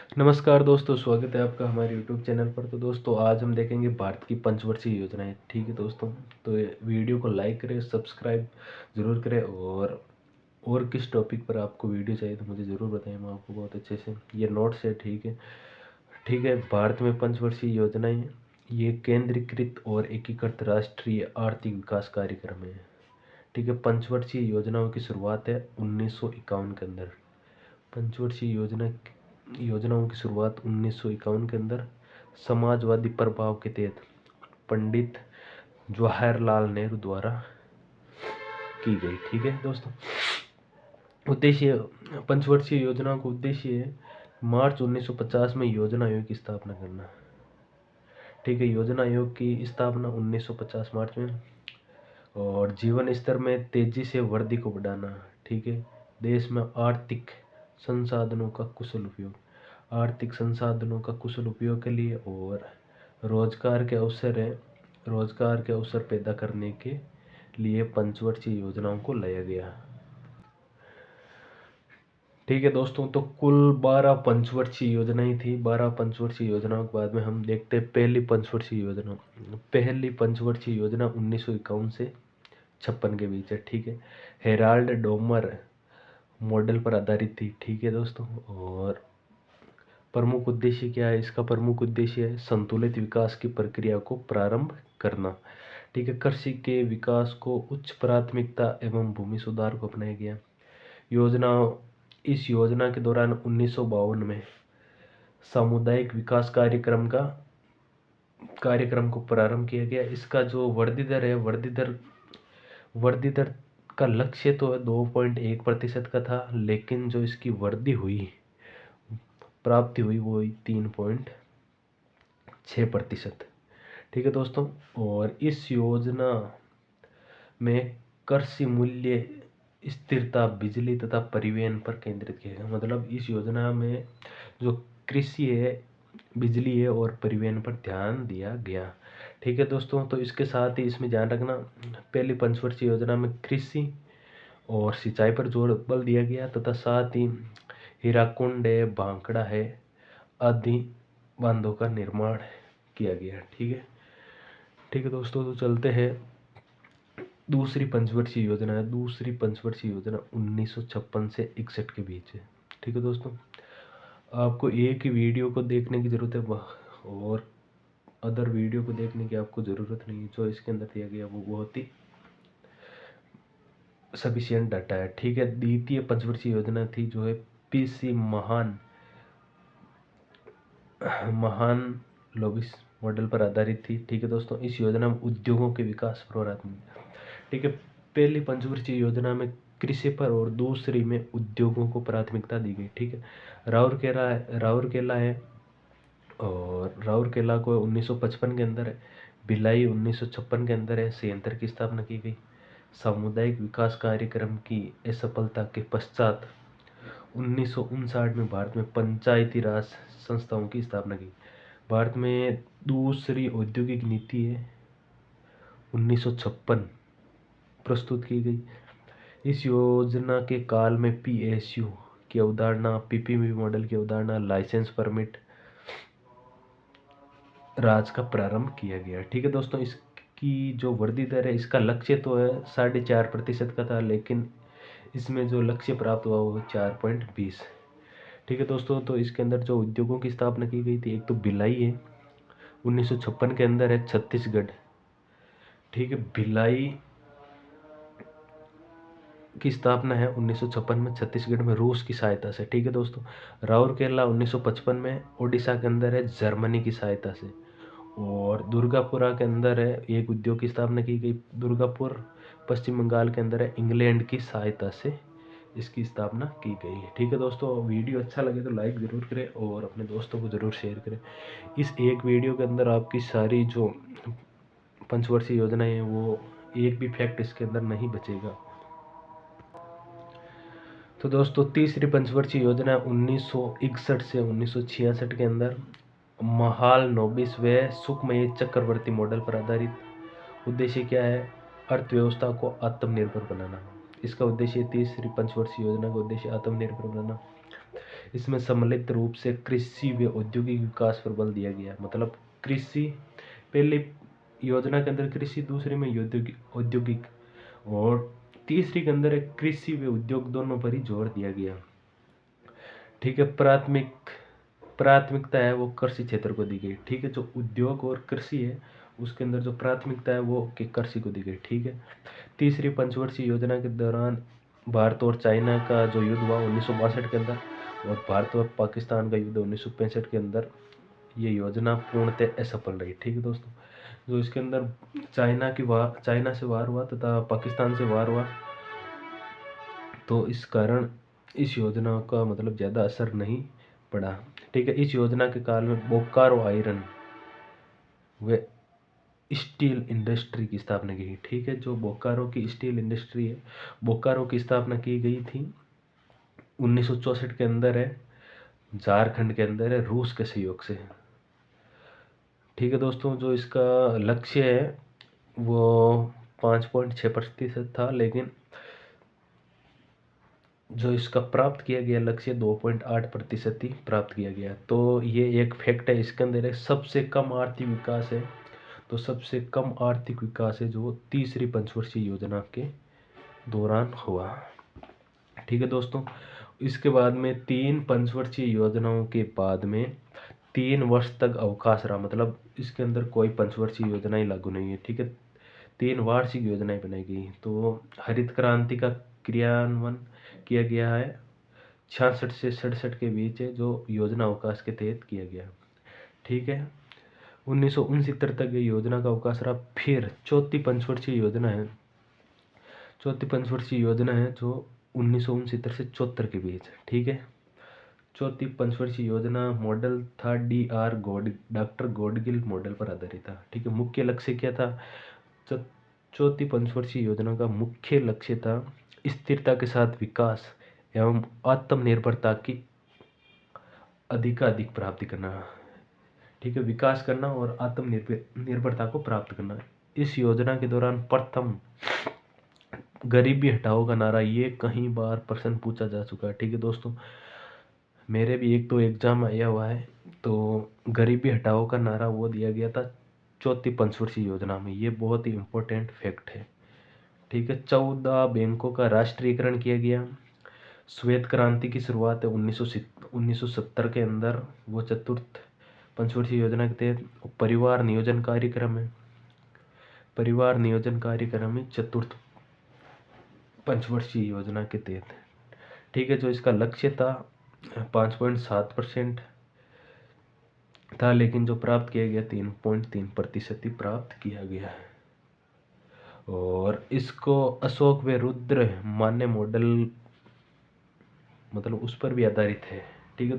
नमस्कार दोस्तों, स्वागत है आपका हमारे यूट्यूब चैनल पर। तो दोस्तों आज हम देखेंगे भारत की पंचवर्षीय योजनाएं। ठीक है दोस्तों, तो ये वीडियो को लाइक करें, सब्सक्राइब ज़रूर करें और किस टॉपिक पर आपको वीडियो चाहिए तो मुझे ज़रूर बताएं, मैं आपको बहुत अच्छे से ये नोट्स है। ठीक है। भारत में पंचवर्षीय योजनाएं ये केंद्रीकृत और एकीकृत राष्ट्रीय आर्थिक विकास कार्यक्रम है। ठीक है। पंचवर्षीय योजनाओं की शुरुआत है 1951 के अंदर। पंचवर्षीय योजनाओं की शुरुआत 1951 के अंदर समाजवादी प्रभाव के तहत पंडित जवाहरलाल नेहरू द्वारा की गई। ठीक है दोस्तों, उद्देश्य पंचवर्षीय योजना का उद्देश्य है मार्च 1950 में योजना आयोग की स्थापना करना। ठीक है, योजना आयोग की स्थापना 1950 मार्च में। और जीवन स्तर में तेजी से वृद्धि को बढ़ाना। ठीक है, देश में आर्थिक संसाधनों का कुशल उपयोग के लिए और रोजगार के अवसर पैदा करने के लिए पंचवर्षीय योजनाओं को लाया गया। ठीक है दोस्तों, तो कुल 12 पंचवर्षीय योजनाएं थी। 12 पंचवर्षीय योजनाओं के बाद में हम देखते हैं पहली पंचवर्षीय योजना 1951 से 56 के बीच है। ठीक है, हेराल्ड डोमर मॉडल पर आधारित थी। ठीक है दोस्तों, और प्रमुख उद्देश्य क्या है? इसका प्रमुख उद्देश्य है संतुलित विकास की प्रक्रिया को प्रारंभ करना। ठीक है, कृषि के विकास को उच्च प्राथमिकता एवं भूमि सुधार को अपनाया गया। इस योजना के दौरान 1952 में सामुदायिक विकास कार्यक्रम को प्रारंभ किया गया। इसका जो वृद्धि दर का लक्ष्य तो 2.1% का था, लेकिन जो इसकी प्राप्ति हुई वो 3.6%। ठीक है दोस्तों, और इस योजना में कृषि मूल्य स्थिरता, बिजली तथा परिवहन पर केंद्रित किया गया। मतलब इस योजना में जो कृषि है, बिजली है और परिवहन पर ध्यान दिया गया। ठीक है दोस्तों, तो इसके साथ ही इसमें ध्यान रखना, पहली पंचवर्षीय योजना में कृषि और सिंचाई पर जोर बल दिया गया तथा साथ ही हीराकुंड है, भांखड़ा है आदि बांधों का निर्माण किया गया। ठीक है दोस्तों, तो चलते हैं दूसरी पंचवर्षीय योजना 1956 से 61 के बीच है। ठीक है दोस्तों, आपको एक ही वीडियो को देखने की ज़रूरत है और अदर वीडियो को देखने की आपको ज़रूरत नहीं है। जो इसके अंदर दिया गया वो बहुत ही सफिशिएंट डाटा है। ठीक है, द्वितीय पंचवर्षीय योजना थी जो है पीसी महान लोबिस मॉडल पर आधारित थी। ठीक है दोस्तों, इस योजना में उद्योगों के विकास पर प्राथमिकता। ठीक है, पहली पंचवर्षीय योजना में कृषि पर और दूसरी में उद्योगों को प्राथमिकता दी गई। ठीक है, राउरकेला है और राउरकेला को 1955 के अंदर है। भिलाई 1956 के अंदर है संयंत्र की स्थापना की गई। सामुदायिक विकास कार्यक्रम की असफलता के पश्चात 1959 में भारत में पंचायती राज संस्थाओं की स्थापना की। भारत में दूसरी औद्योगिक नीति है 1956 प्रस्तुत की गई। इस योजना के काल में पीएसयू की अवधारणा, पीपीपी मॉडल की अवधारणा, लाइसेंस परमिट राज का प्रारंभ किया गया। ठीक है दोस्तों, इसकी जो वृद्धि दर है, इसका लक्ष्य तो है 4.5% का था, लेकिन इसमें जो लक्ष्य प्राप्त हुआ वो 4.20। ठीक है दोस्तों, तो इसके अंदर जो उद्योगों की स्थापना की गई थी, एक तो भिलाई है 1956 के अंदर है छत्तीसगढ़। ठीक है, भिलाई की स्थापना है 1956 में छत्तीसगढ़ में रूस की सहायता से। ठीक है दोस्तों, राउरकेला 1955 में उड़ीसा के अंदर है जर्मनी की सहायता से। और दुर्गापुरा के अंदर है एक उद्योग की स्थापना की गई। दुर्गापुर पश्चिम बंगाल के अंदर है, इंग्लैंड की सहायता से इसकी स्थापना की गई है। ठीक है दोस्तों, वीडियो अच्छा लगे तो लाइक ज़रूर करें और अपने दोस्तों को ज़रूर शेयर करें। इस एक वीडियो के अंदर आपकी सारी जो पंचवर्षीय योजनाएं हैं वो एक भी फैक्ट इसके अंदर नहीं बचेगा। तो दोस्तों तीसरी पंचवर्षीय योजना 1961 से 1966 के अंदर महाल नोबिस व सुखमय चक्रवर्ती मॉडल पर आधारित। उद्देश्य क्या है? अर्थव्यवस्था को आत्मनिर्भर बनाना। इसका उद्देश्य तीसरी पंचवर्षीय योजना का उद्देश्य आत्मनिर्भर बनाना। इसमें सम्मिलित रूप से कृषि व औद्योगिक विकास पर बल दिया गया। मतलब कृषि, पहले योजना के अंदर कृषि, दूसरे में औद्योगिक औद्योगिक और तीसरी के अंदर कृषि व उद्योग दोनों पर ही जोर दिया गया। ठीक है, प्राथमिकता है वो कृषि क्षेत्र को दी गई। ठीक है, जो उद्योग और कृषि है उसके अंदर जो प्राथमिकता है वो कि कृषि को दी गई। ठीक है, तीसरी पंचवर्षीय योजना के दौरान भारत और चाइना का जो युद्ध हुआ 1962 के अंदर, और भारत और पाकिस्तान का युद्ध 1965 के अंदर, ये योजना पूर्णतः असफल रही। ठीक है दोस्तों, जो इसके अंदर चाइना से वार हुआ तथा पाकिस्तान से वार हुआ, तो इस कारण इस योजना का मतलब ज़्यादा असर नहीं पड़ा। ठीक है, इस योजना के काल में बोकारो आयरन व स्टील इंडस्ट्री की स्थापना की गई। ठीक है, जो बोकारो की स्टील इंडस्ट्री है, बोकारो की स्थापना की गई थी 1964 के अंदर है, झारखंड के अंदर है, रूस के सहयोग से। ठीक है दोस्तों, जो इसका लक्ष्य है वो 5.6% था, लेकिन जो इसका प्राप्त किया गया लक्ष्य 2.8% ही प्राप्त किया गया। तो ये एक फैक्ट है, इसके अंदर एक सबसे कम आर्थिक विकास है। तो सबसे कम आर्थिक विकास है जो तीसरी पंचवर्षीय योजना के दौरान हुआ। ठीक है दोस्तों, इसके बाद में 3 पंचवर्षीय योजनाओं के बाद में 3 वर्ष तक अवकाश रहा। मतलब इसके अंदर कोई पंचवर्षीय योजना ही लागू नहीं है। ठीक है, 3 वार्षिक योजनाएं बनाई गई। तो हरित क्रांति का क्रियान्वयन किया गया है 66 से 67 के बीच है, जो योजना अवकाश के तहत किया गया। ठीक है, 1969 तक ये योजना का अवकाश रहा। फिर चौथी पंचवर्षीय योजना है जो 1969 से 74 के बीच। ठीक है, चौथी पंचवर्षीय योजना मॉडल था डॉक्टर गॉडगिल मॉडल पर आधारित था। ठीक है, मुख्य लक्ष्य क्या था? चौथी पंचवर्षीय योजना का मुख्य लक्ष्य था स्थिरता के साथ विकास एवं आत्मनिर्भरता की अधिकाधिक प्राप्ति करना। ठीक है, विकास करना और आत्मनिर्भरता को प्राप्त करना। इस योजना के दौरान प्रथम गरीबी हटाओ का नारा, ये कई बार प्रश्न पूछा जा चुका है। ठीक है दोस्तों, मेरे भी एक तो एग्जाम आया हुआ है। तो गरीबी हटाओ का नारा वो दिया गया था चौथी पंचवर्षीय योजना में, ये बहुत ही इम्पोर्टेंट फैक्ट है। ठीक है, 14 बैंकों का राष्ट्रीयकरण किया गया। श्वेत क्रांति की शुरुआत है 1970 के अंदर, वो चतुर्थ पंचवर्षीय योजना के तहत। परिवार नियोजन कार्यक्रम है चतुर्थ पंचवर्षीय योजना के तहत। ठीक है, जो इसका लक्ष्य था 5.7% था, लेकिन जो प्राप्त किया गया 3.3% ही प्राप्त किया गया है। और इसको अशोक व रुद्र मान्य मॉडल मतलब उस पर भी आधारित है। ठीक है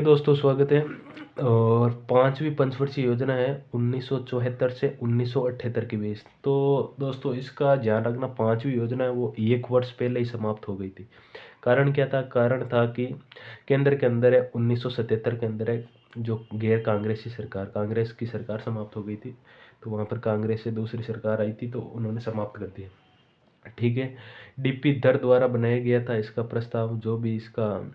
दोस्तों, स्वागत है। और 5वीं पंचवर्षीय योजना है 1974 से 1978 के बीच। तो दोस्तों इसका ध्यान रखना, 5वीं योजना है वो 1 वर्ष पहले ही समाप्त हो गई थी। कारण क्या था? कारण था कि केंद्र के अंदर है 1977 के अंदर है जो गैर कांग्रेसी सरकार, कांग्रेस की सरकार समाप्त हो गई थी। तो वहाँ पर कांग्रेस से दूसरी सरकार आई थी, तो उन्होंने समाप्त कर दिया। ठीक है, डीपी दर द्वारा बनाया गया था इसका प्रस्ताव। जो भी इसका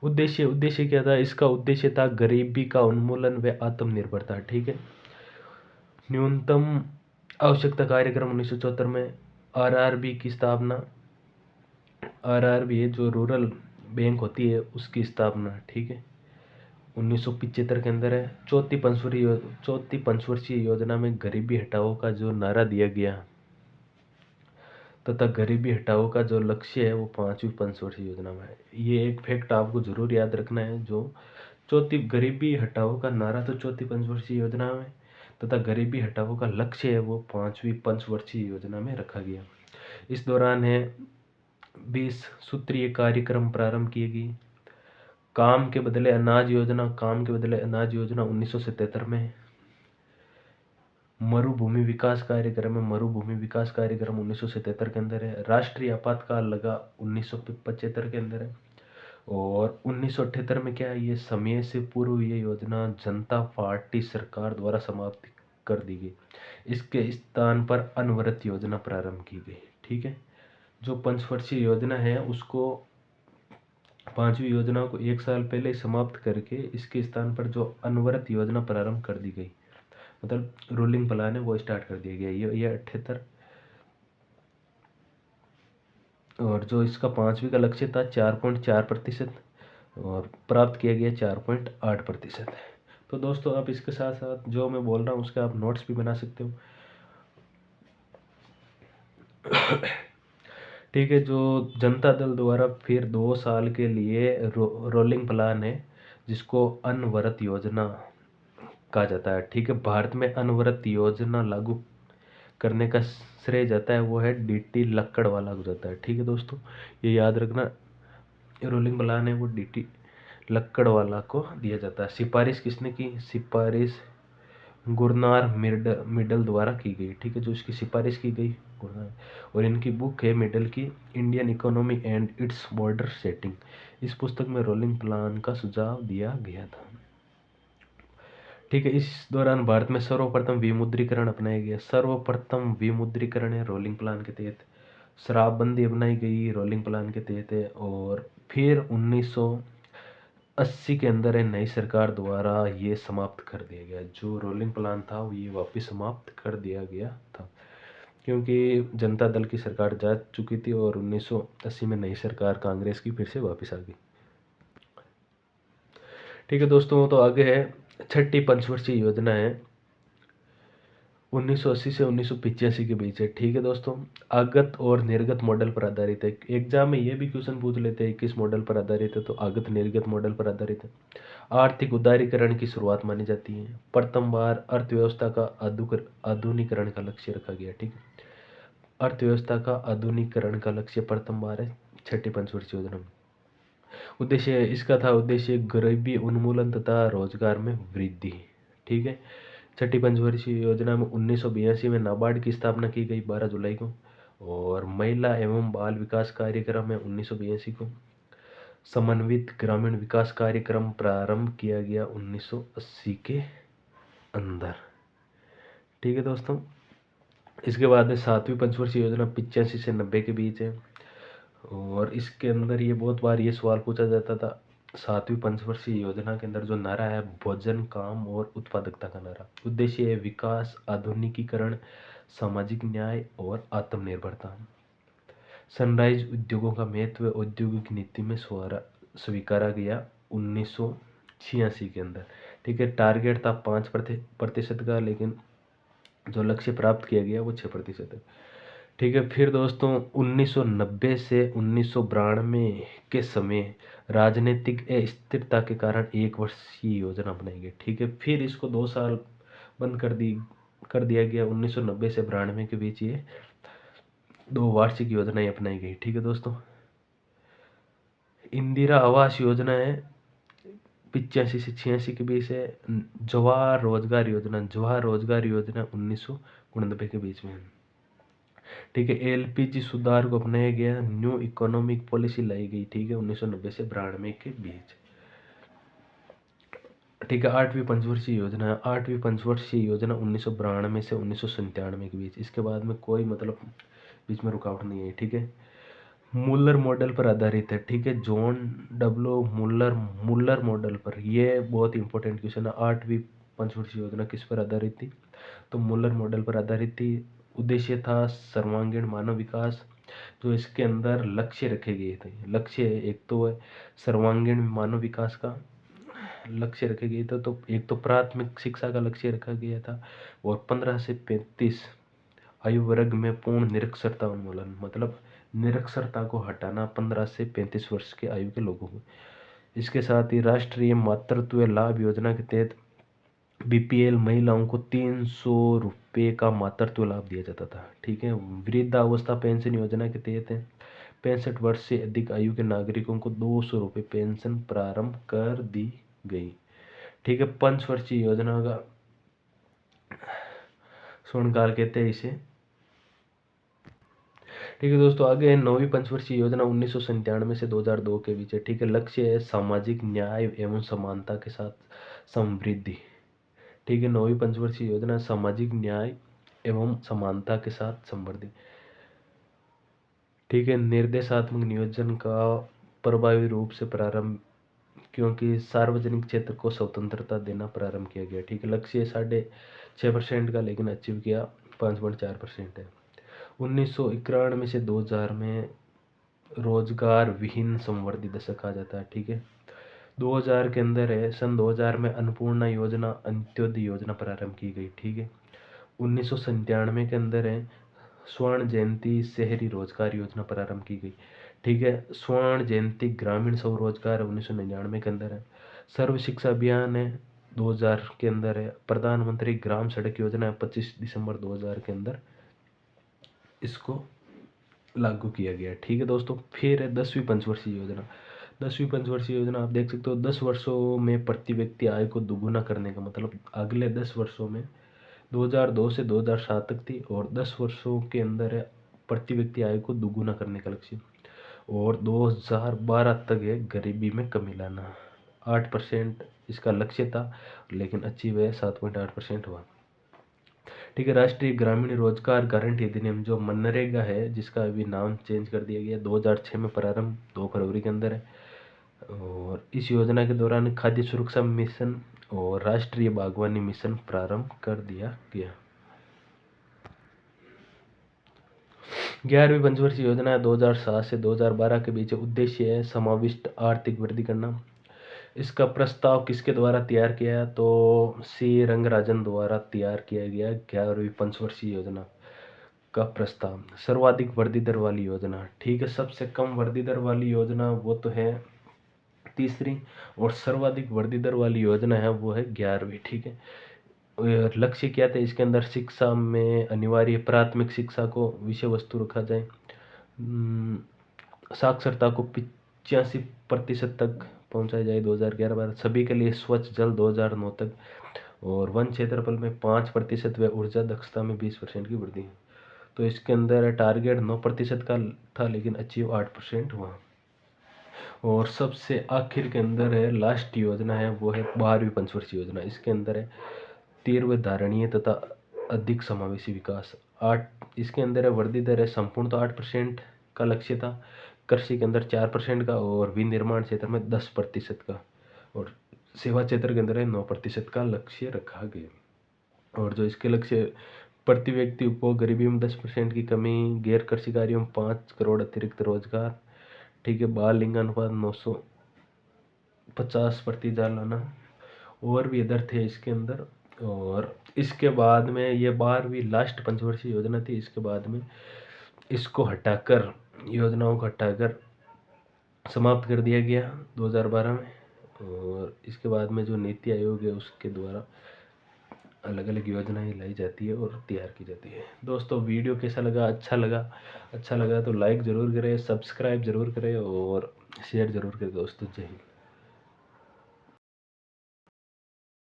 उद्देश्य क्या था? इसका उद्देश्य था गरीबी का उन्मूलन व आत्मनिर्भरता। ठीक है, न्यूनतम आवश्यकता कार्यक्रम 1974 में, आरआरबी की स्थापना, आरआरबी है जो रूरल बैंक होती है उसकी स्थापना। ठीक है, 1975 के अंदर है। चौथी पंचवर्षीय योजना में गरीबी हटाओ का जो नारा दिया गया तथा गरीबी हटाओ का जो लक्ष्य है वो 5वीं पंचवर्षीय योजना में है। ये एक फैक्ट आपको जरूर याद रखना है। जो चौथी गरीबी हटाओ का नारा तो चौथी पंचवर्षीय योजना में तथा गरीबी हटाओ का लक्ष्य है वो 5वीं पंचवर्षीय योजना में रखा गया। इस दौरान है 20 सूत्रीय कार्यक्रम प्रारंभ किए गए। काम के बदले अनाज योजना 1977 में। मरुभूमि विकास कार्यक्रम 1977 के अंदर है। राष्ट्रीय आपातकाल लगा 1975 के अंदर है। और 1978 में क्या है, ये समय से पूर्व ये योजना जनता पार्टी सरकार द्वारा समाप्त कर दी गई। इसके स्थान पर अनवरत योजना प्रारंभ की गई। ठीक है, जो पंचवर्षीय योजना है उसको, पांचवी योजना को एक साल पहले ही समाप्त करके इसके स्थान पर जो अनवरत योजना प्रारंभ कर दी गई, मतलब रोलिंग प्लान है वो स्टार्ट कर दिया गया। ये 78। और जो इसका पांचवी का लक्ष्य था 4.4% और प्राप्त किया गया 4.8%। तो दोस्तों आप इसके साथ साथ जो मैं बोल रहा हूँ उसके आप नोट्स भी बना सकते हो। ठीक है, जो जनता दल द्वारा फिर 2 साल के लिए रोलिंग प्लान है जिसको अनवरत योजना कहा जाता है। ठीक है, भारत में अनवरत योजना लागू करने का श्रेय जाता है वो है डीटी लक्कड़वाला को जाता है। ठीक है दोस्तों, ये याद रखना, रोलिंग प्लान है वो डीटी लक्कड़वाला को दिया जाता है। सिफारिश किसने की? सिफारिश गुरनार मिडल द्वारा की गई। ठीक है, जो इसकी सिफारिश की गई गुरनार, और इनकी बुक है मिडल की Indian economy and its border setting. इस पुस्तक में रोलिंग प्लान का सुझाव दिया गया था। ठीक है, इस दौरान भारत में सर्वप्रथम विमुद्रीकरण अपनाया गया। सर्वप्रथम विमुद्रीकरण है रोलिंग प्लान के तहत। शराबबंदी अपनाई गई रोलिंग प्लान के तहत है। और फिर 1980 के अंदर है नई सरकार द्वारा ये समाप्त कर दिया गया। जो रोलिंग प्लान था वो ये वापस समाप्त कर दिया गया था, क्योंकि जनता दल की सरकार जा चुकी थी और 1980 में नई सरकार कांग्रेस की फिर से वापस आ गई। ठीक है दोस्तों, तो आगे है छठी पंचवर्षीय योजना है 1980 से 1985 के बीच है। ठीक है दोस्तों, आगत और निर्गत मॉडल पर आधारित है। एग्जाम में ये भी क्वेश्चन पूछ लेते हैं किस मॉडल पर आधारित है, तो आगत निर्गत मॉडल पर आधारित है। आर्थिक उदारीकरण की शुरुआत मानी जाती है। प्रथम बार अर्थव्यवस्था का आधुनिकरण का लक्ष्य रखा गया। ठीक है, अर्थव्यवस्था का आधुनिकरण का लक्ष्य प्रथम बार है छठी पंचवर्षीय योजना में। उद्देश्य इसका था उद्देश्य गरीबी उन्मूलन तथा रोजगार में वृद्धि। ठीक है, छठी पंचवर्षीय योजना में 1982 में नाबार्ड की स्थापना की गई 12 जुलाई को। और महिला एवं बाल विकास कार्यक्रम में 1982 को। समन्वित ग्रामीण विकास कार्यक्रम प्रारंभ किया गया 1980 के अंदर। ठीक है दोस्तों, इसके बाद में सातवीं पंचवर्षीय योजना 85 से 90 के बीच है। और इसके अंदर ये बहुत बार ये सवाल पूछा जाता था। सातवीं पंचवर्षीय योजना के अंदर जो नारा है भोजन, काम और उत्पादकता का नारा। उद्देश्य है विकास, आधुनिकीकरण, सामाजिक न्याय और आत्मनिर्भरता। सनराइज उद्योगों का महत्व औद्योगिक नीति में स्वीकारा गया 1986 के अंदर। ठीक है, टारगेट था 5% का, लेकिन जो लक्ष्य प्राप्त किया गया वो 6% है। ठीक है, फिर दोस्तों 1990 से 1992 के समय राजनीतिक अस्थिरता के कारण 1 वर्षीय योजना बनाई गई। ठीक है, फिर इसको 2 साल बंद कर दिया गया। 1990 से 92 के बीच ये 2 वार्षिक योजनाएं अपनाई गई। ठीक है दोस्तों, इंदिरा आवास योजना है 85 से 86 के बीच है। जवाहर रोजगार योजना 1999 के बीच में है। ठीक है, एलपीजी सुधार को अपनाया गया। न्यू इकोनॉमिक पॉलिसी लाई गई। ठीक है, 1990 से 92 के बीच। ठीक है, आठवीं पंचवर्षीय योजना है। आठवीं पंचवर्षीय योजना 1992 से 1997 के बीच। इसके बाद में कोई मतलब बीच में रुकावट नहीं है। ठीक है, मुल्लर मॉडल पर आधारित है। ठीक है, जॉन डब्ल्यू मुल्लर मॉडल पर। ये बहुत इंपॉर्टेंट क्वेश्चन है। आठवीं पंचवर्षीय योजना किस पर आधारित थी? तो मुल्लर मॉडल पर आधारित थी। उद्देश्य था सर्वांगीण मानव विकास। जो इसके अंदर लक्ष्य रखे गए थे, लक्ष्य एक तो है सर्वांगीण मानव विकास का लक्ष्य रखे गए थे। तो एक तो प्राथमिक शिक्षा का लक्ष्य रखा गया था, और 15 से 35 आयु वर्ग में पूर्ण निरक्षरता उन्मूलन, मतलब निरक्षरता को हटाना 15 से 35 वर्ष के आयु के लोगों को। इसके साथ ही राष्ट्रीय मातृत्व लाभ योजना के तहत बीपीएल महिलाओं को 300 रुपये का मातृत्व लाभ दिया जाता था। ठीक है, वृद्धावस्था पेंशन योजना के तहत 65 वर्ष से अधिक आयु के नागरिकों को 200 रुपये पेंशन प्रारंभ कर दी गई। ठीक है, पंचवर्षीय योजना का स्वर्णकाल कहते हैं इसे। ठीक है दोस्तों, आगे है 9वीं पंचवर्षीय योजना 1997 से 2002 के बीच है। ठीक है, लक्ष्य है सामाजिक न्याय एवं समानता के साथ समृद्धि। ठीक है, 9वीं पंचवर्षीय योजना सामाजिक न्याय एवं समानता के साथ समृद्धि। ठीक है, निर्देशात्मक नियोजन का प्रभावी रूप से प्रारंभ, क्योंकि सार्वजनिक क्षेत्र को स्वतंत्रता देना प्रारंभ किया गया। ठीक है, लक्ष्य 6.5% का, लेकिन अचीव किया 5.4% है। 1991 से 2000 में रोजगार विहीन संवर्धित दशक कहा जाता है। ठीक है, 2000 के अंदर है, सन 2000 में अन्नपूर्णा योजना, अंत्योदय योजना प्रारंभ की गई। ठीक है, 1997 के अंदर है स्वर्ण जयंती शहरी रोजगार योजना प्रारंभ की गई। ठीक है, स्वर्ण जयंती ग्रामीण स्वरोजगार 1999 के अंदर है। सर्व शिक्षा अभियान है 2000 के अंदर है। प्रधानमंत्री ग्राम सड़क योजना है 25 दिसंबर 2000 के अंदर इसको लागू किया गया। ठीक है दोस्तों, फिर है 10वीं पंचवर्षीय योजना। 10वीं पंचवर्षीय योजना आप देख सकते हो, 10 वर्षों में प्रति व्यक्ति आय को दुगुना करने का, मतलब अगले 10 वर्षों में 2002 से 2007 तक थी, और 10 वर्षों के अंदर है प्रति व्यक्ति आय को दुगुना करने का लक्ष्य, और 2012 तक है गरीबी में कमी लाना। 8% इसका लक्ष्य था, लेकिन अचीव है 7.8% हुआ। ठीक है, राष्ट्रीय ग्रामीण रोजगार गारंटी अधिनियम जो मनरेगा है, जिसका अभी नाम चेंज कर दिया गया, 2006 में प्रारंभ 2 फरवरी के अंदर है। और इस योजना के दौरान खाद्य सुरक्षा मिशन और राष्ट्रीय बागवानी मिशन प्रारंभ कर दिया गया। 11वीं पंचवर्षीय योजना 2007 से 2012 के बीच उद्देश्य है समाविष्ट आर्थिक वृद्धि करना। इसका प्रस्ताव किसके द्वारा तैयार किया, तो सी रंगराजन द्वारा तैयार किया गया 11वीं पंचवर्षीय योजना का प्रस्ताव। सर्वाधिक वृद्धि दर वाली योजना। ठीक है, सबसे कम वृद्धि दर वाली योजना वो तो है तीसरी, और सर्वाधिक वृद्धि दर वाली योजना है वो है 11वीं। ठीक है, लक्ष्य क्या था इसके अंदर, शिक्षा में अनिवार्य प्राथमिक शिक्षा को विषय वस्तु रखा जाए, साक्षरता को 85% तक पहुंचाया जाए 2011-12, सभी के लिए स्वच्छ जल 2009 तक, और वन क्षेत्रफल में 5% व ऊर्जा दक्षता में 20% की वृद्धि। तो इसके अंदर टारगेट 9% का था, लेकिन अचीव 8% हुआ। और सबसे आखिर के अंदर है लास्ट योजना है वो है 12वीं पंचवर्षीय योजना। इसके अंदर है तीव्र धारणीय तथा अधिक समावेशी विकास। 8 इसके अंदर है वृद्धि दर है संपूर्ण तो 8% का लक्ष्य था, कृषि के अंदर 4% का, और विनिर्माण क्षेत्र में 10% का, और सेवा क्षेत्र के अंदर है 9% का लक्ष्य रखा गया। और जो इसके लक्ष्य, प्रति व्यक्ति उपभोग गरीबी में 10% की कमी, गैर कृषि कार्यों में 5 करोड़ अतिरिक्त रोजगार। ठीक है, बाल लिंगानुपात 950% लाना, और भी इधर थे इसके अंदर। और इसके बाद में ये 12वीं लास्ट पंचवर्षीय योजना थी। इसके बाद में इसको हटाकर, योजनाओं को हटाकर समाप्त कर दिया गया 2012 में। और इसके बाद में जो नीति आयोग है उसके द्वारा अलग अलग योजनाएं लाई जाती है और तैयार की जाती है। दोस्तों, वीडियो कैसा लगा, अच्छा लगा तो लाइक ज़रूर करें, सब्सक्राइब ज़रूर करें और शेयर ज़रूर करें दोस्तों। जय हिंद।